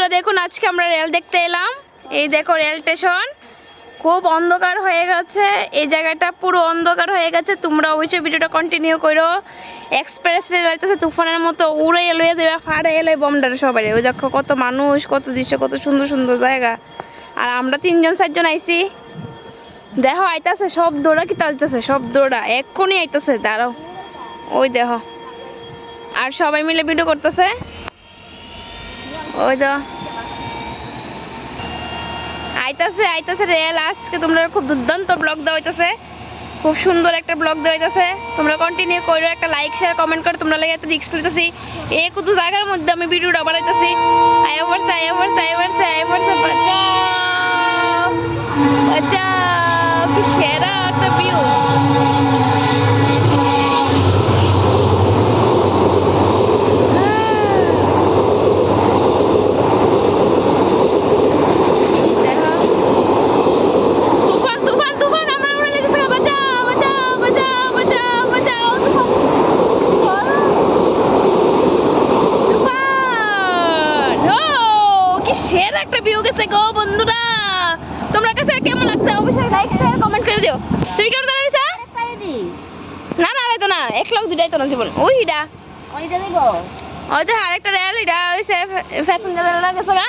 বন্ধুরা দেখুন আজকে আমরা রেল দেখতে এলাম। এই দেখো রেল স্টেশন খুব অন্ধকার হয়ে গেছে, এই জায়গাটা পুরো অন্ধকার হয়ে গেছে। তোমরা অবশ্যই ভিডিওটা কন্টিনিউ করো। এক্সপ্রেস রেল যাইতেছে তুফানের মতো, উড়ে লয়ে যাবে ফাড়ে এলে বমডার সবাই। ওই দেখো কত মানুষ, কত দৃশ্য, কত সুন্দর সুন্দর জায়গা। আর আমরা 3-4জন আইছি। দেখো আইতাছে সব দৌড়া, কি তালতেছে সব দৌড়া, এক্ষুনি আইতাছে, দাঁড়াও ওই দেখো। আর সবাই মিলে ভিডিও করতেছে, ওই তো আইতাছে আইতাছে রেল। আজকে তোমরা খুব দুর্দান্ত ব্লগ দেওয়া হইতাছে, খুব সুন্দর একটা ব্লগ দেওয়া হইতাছে। তোমরা কন্টিনিউ করো, একটা লাইক শেয়ার কমেন্ট করে। তোমরা লাগে এত রিস্ক লইতাছি, এই কত জায়গার মধ্যে আমি ভিডিওটা বানাইতাছি। আয় পড়ছে আয় পড়ছে আয় পড়ছে আয় পড়ছে, বাঁচাও বাঁচাও, কি সেরা একটা ভিউ। একটা ভিউ গেছে গো বন্ধুরা, তোমরা কাছে কেমন লাগছে অবশ্যই লাইক শেয়ার কমেন্ট করে দিও। তুমি কেমন দাঁড়াইছো? না না আরে তো না, এক লাখ দুটাই তো না জীবন। ওইটা ওইটা দেব, ওই যে আরেকটা রেল, এটা হইছে প্যাসেঞ্জার রেল গেছে না।